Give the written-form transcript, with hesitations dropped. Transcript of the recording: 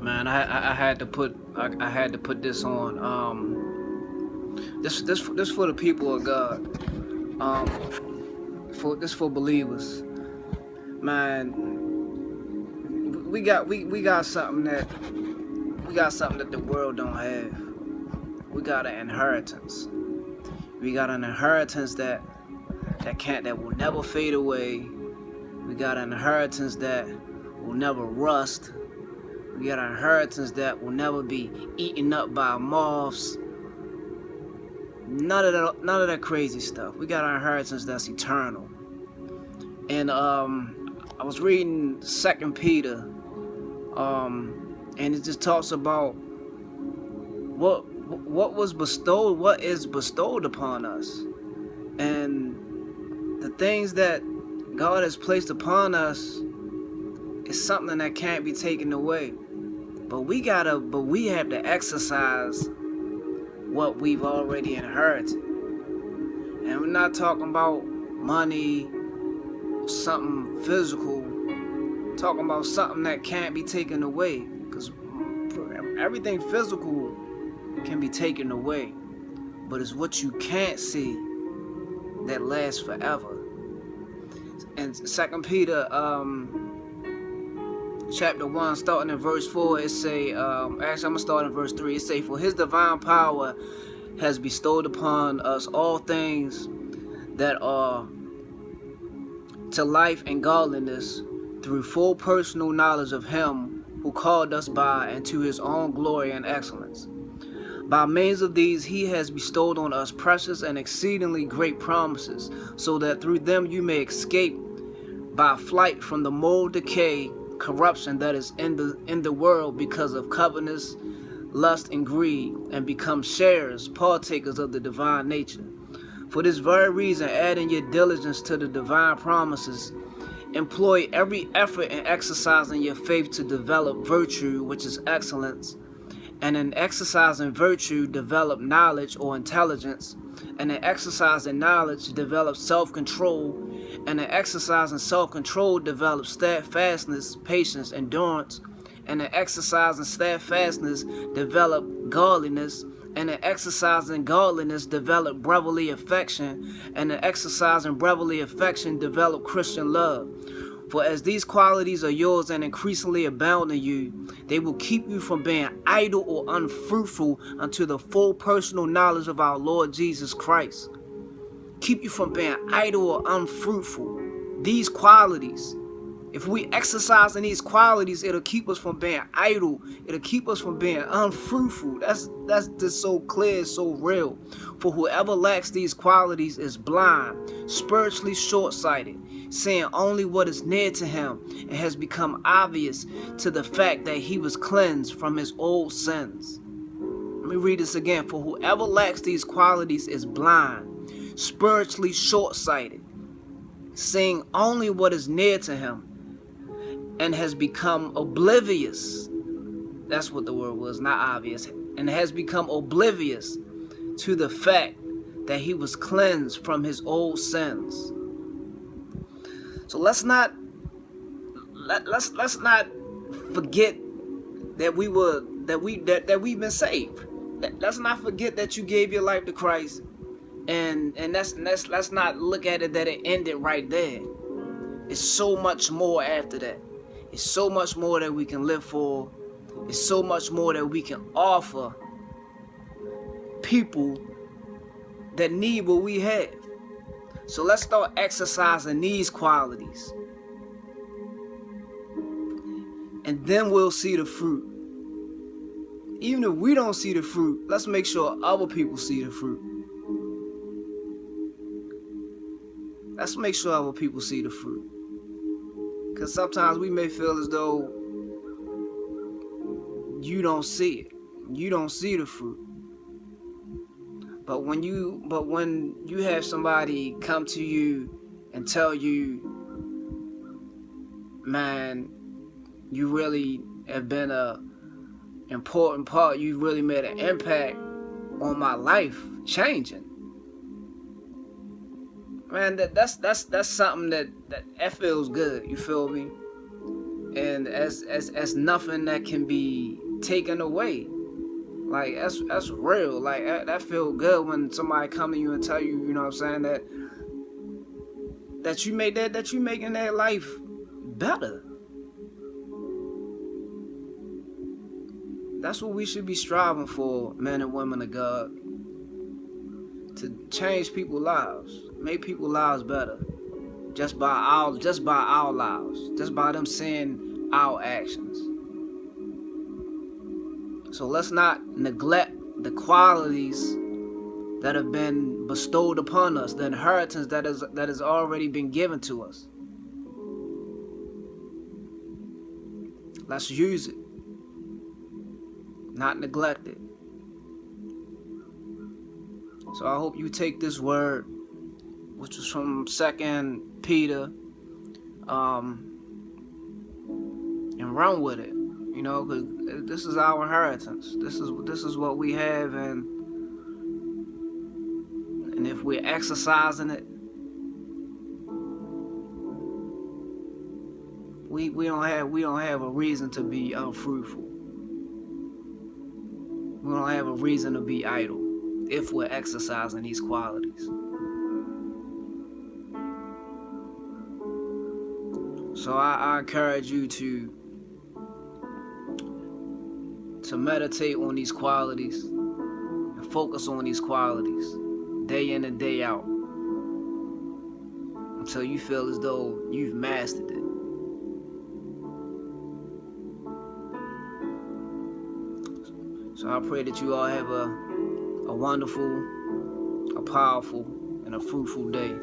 Man, I had to put this on. This for the people of God. For believers. Man, we got something that the world don't have. We got an inheritance. We got an inheritance that will never fade away. We got an inheritance that will never rust. We got an inheritance that will never be eaten up by moths. None of that crazy stuff. We got an inheritance that's eternal. And I was reading 2 Peter, and it just talks about what is bestowed upon us, and the things that God has placed upon us is something that can't be taken away. But we have to exercise what we've already inherited. And we're not talking about money, something physical. We're talking about something that can't be taken away. Because everything physical can be taken away. But it's what you can't see that lasts forever. And 2 Peter chapter 1, starting in verse 4, it say, actually I'm gonna start in verse 3. It say, "For his divine power has bestowed upon us all things that are to life and godliness, through full personal knowledge of him who called us by and to his own glory and excellence. By means of these he has bestowed on us precious and exceedingly great promises, so that through them you may escape by flight from the moral decay, corruption that is in the world because of covetousness, lust, and greed, and become sharers, partakers of the divine nature. For this very reason, adding your diligence to the divine promises, employ every effort in exercising your faith to develop virtue, which is excellence, and in exercising virtue, develop knowledge or intelligence, and in exercising knowledge, develop self-control, and in exercising self-control, develop steadfastness, patience, endurance, and in exercising steadfastness, develop godliness, and in exercising godliness, develop brotherly affection, and in exercising brotherly affection, develop Christian love. For as these qualities are yours and increasingly abound in you, they will keep you from being idle or unfruitful unto the full personal knowledge of our Lord Jesus Christ. Keep you from being idle or unfruitful. These qualities, if we exercise in these qualities, it'll keep us from being idle. It'll keep us from being unfruitful. That's just so clear, so real. For whoever lacks these qualities is blind, spiritually short-sighted, seeing only what is near to him, and has become obvious to the fact that he was cleansed from his old sins. Let me read this again. For whoever lacks these qualities is blind, spiritually short-sighted, seeing only what is near to him, and has become oblivious. That's what the word was, not obvious. And has become oblivious to the fact that he was cleansed from his old sins. So let's not forget that we've been saved. Let's not forget that you gave your life to Christ, and let's not look at it that it ended right there. It's so much more after that. It's so much more that we can live for. It's so much more that we can offer people that need what we have. So let's start exercising these qualities, and then we'll see the fruit. Even if we don't see the fruit, let's make sure other people see the fruit. Let's make sure other people see the fruit. Because sometimes we may feel as though you don't see it. You don't see the fruit. But when you have somebody come to you and tell you, man, you really have been a important part, you really made an impact on my life changing. Man, that's something that feels good, you feel me? and as nothing that can be taken away. Like that's real. Like that feel good when somebody come to you and tell you, you know what I'm saying, that you making that life better. That's what we should be striving for, men and women of God. To change people's lives, make people's lives better. Just by our lives. Just by them seeing our actions. So let's not neglect the qualities that have been bestowed upon us, the inheritance that has already been given to us. Let's use it, not neglect it. So I hope you take this word, which was from 2 Peter, and run with it. You know, because this is our inheritance. This is what we have, and if we're exercising it, we don't have a reason to be unfruitful. We don't have a reason to be idle if we're exercising these qualities. So I encourage you to meditate on these qualities and focus on these qualities day in and day out until you feel as though you've mastered it. So I pray that you all have a wonderful, a powerful, and a fruitful day.